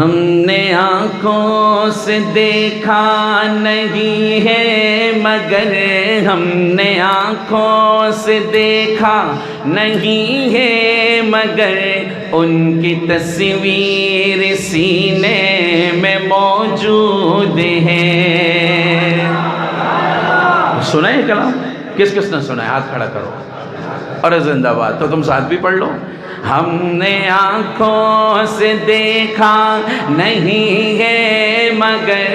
ہم نے آنکھوں سے دیکھا نہیں ہے مگر ہم نے آنکھوں سے دیکھا نہیں ہے مگر ان کی تصویر سینے میں موجود ہے۔ سنا ہے کلام؟ کس کس نے سنا ہے؟ ہاتھ کھڑا کرو۔ اور زندہ باد تو تم ساتھ بھی پڑھ لو۔ ہم نے آنکھوں سے دیکھا نہیں ہے مگر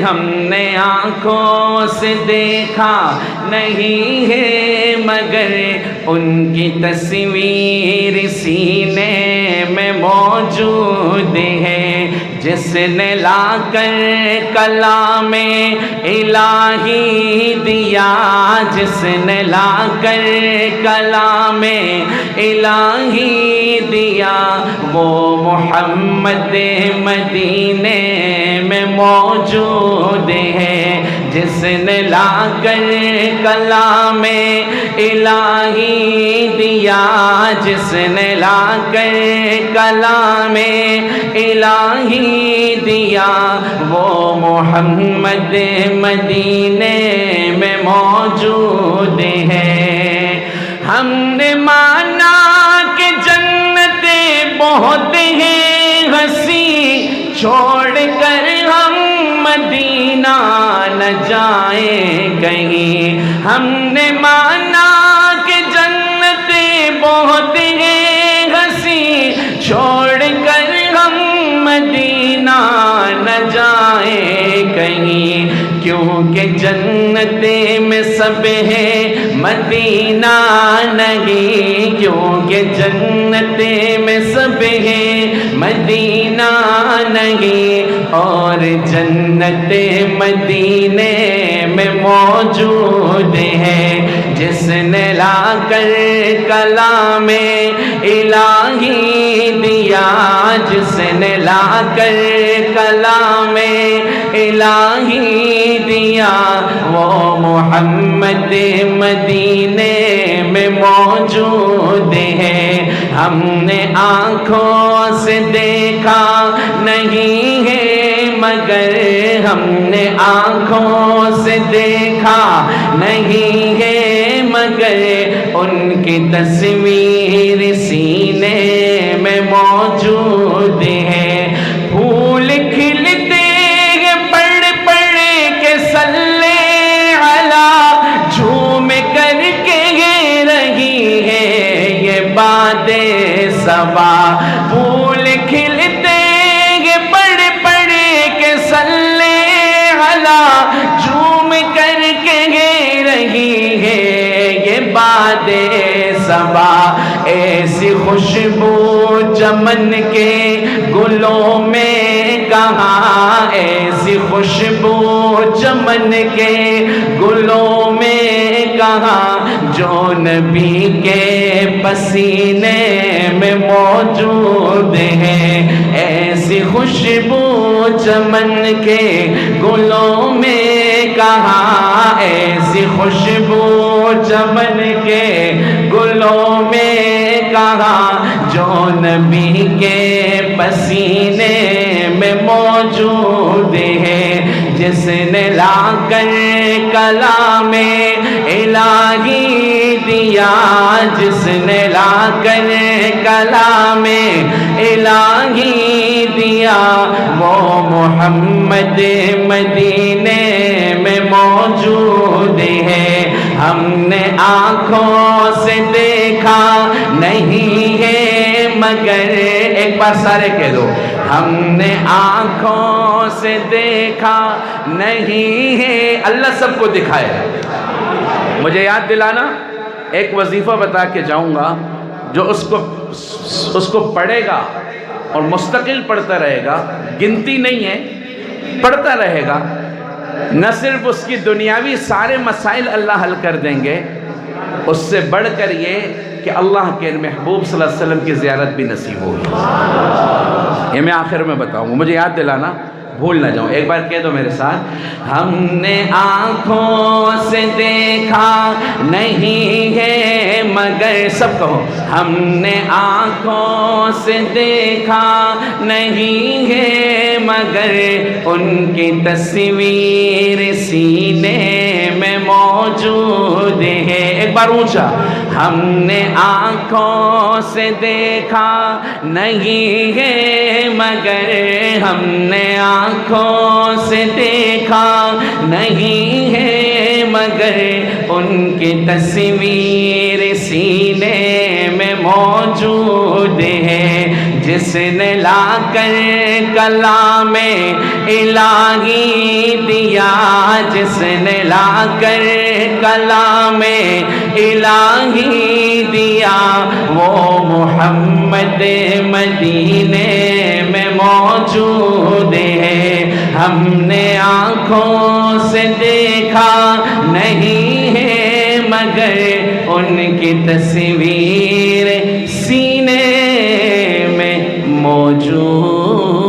ہم نے آنکھوں سے دیکھا نہیں ہے مگر ان کی تصویر سینے میں موجود ہے۔ جس نے لا کر کلام الہی دیا، جس نے لا کر کلام الہی دیا، وہ محمد مدینے میں موجود ہے۔ جس نے لا کر کلام الہی دیا، جس نے لا کر کلام الہی دیا، وہ محمد مدینے میں موجود ہے۔ ہم نے مانا کہ جنتیں بہت ہیں ہنسی، چھوڑ کر ہم مدینہ نہ جائیں کہیں۔ ہم نے مانا کہ جنتیں بہت ہیں ہنسی، چھوڑ کر ہم مدینہ نہ جائیں کہیں۔ کیونکہ جنتیں میں سب ہے مدینہ نہیں، کیونکہ جنتیں میں سب ہے مدینہ نہیں، اور جنتیں مدینے میں موجود ہے۔ جس نے لا کر کلام الہی دیا، جس نے لا کر کلام الہی دیا، وہ محمد مدینے میں موجود ہے۔ ہم نے آنکھوں سے دیکھا نہیں ہے مگر ہم نے آنکھوں سے دیکھا نہیں ہے مگر ان کی تصویر سینے میں موجود ہے۔ پھول کھلتے ہیں پڑھ پڑھ کے صلی علی، جھوم کر کے رہی ہے یہ باد صبا۔ پھول کھلتے ہیں پڑھ پڑھ کے صلی علی، جھوم کر کے رہی ہے یہ باد صبا۔ ایسی خوشبو چمن کے گلوں میں کہاں، ایسی خوشبو چمن کے گلوں میں کہاں، جو نبی کے پسینے میں موجود ہے۔ ایسی خوشبو چمن کے گلوں میں کہاں، ایسی خوشبو چمن کے گلوں میں کہاں، جو نبی کے پسینے میں موجود ہے۔ جس نے لا کر کلام الہی دیا، جس نے لا کر کلام الہی دیا، وہ محمد مدینے میں موجود ہے۔ ہم نے آنکھوں سے دیکھا نہیں ہے مگر، ایک بار سارے کہہ دو، ہم نے آنکھوں سے دیکھا نہیں ہے۔ اللہ سب کو دکھائے۔ مجھے یاد دلانا، ایک وظیفہ بتا کے جاؤں گا، جو اس کو پڑھے گا اور مستقل پڑھتا رہے گا، گنتی نہیں ہے، پڑھتا رہے گا، نہ صرف اس کی دنیاوی سارے مسائل اللہ حل کر دیں گے، اس سے بڑھ کر یہ کہ اللہ کے محبوب صلی اللہ علیہ وسلم کی زیارت بھی نصیب ہوگی۔ یہ میں آخر میں بتاؤں گا، مجھے یاد دلانا۔ بھول نہ جاؤں، ایک بار کہہ دو میرے ساتھ، ہم نے آنکھوں سے دیکھا نہیں ہے مگر، سب کہو، ہم نے آنکھوں سے دیکھا نہیں ہے مگر ان کی تصویر سینے میں موجود ہے۔ ایک بار اونچا، ہم نے آنکھوں سے دیکھا نہیں ہے مگر، ہم نے آنکھوں سے دیکھا نہیں ہے مگر ان کی تصویر سینے میں موجود ہے۔ جس نے لا کر کلام الہی دیا، جس نے لا کر کلام الہی دیا، وہ محمد مدینے میں موجود ہے۔ ہم نے آنکھوں سے دیکھا نہیں ہے مگر ان کی تصویر سینے میں موجود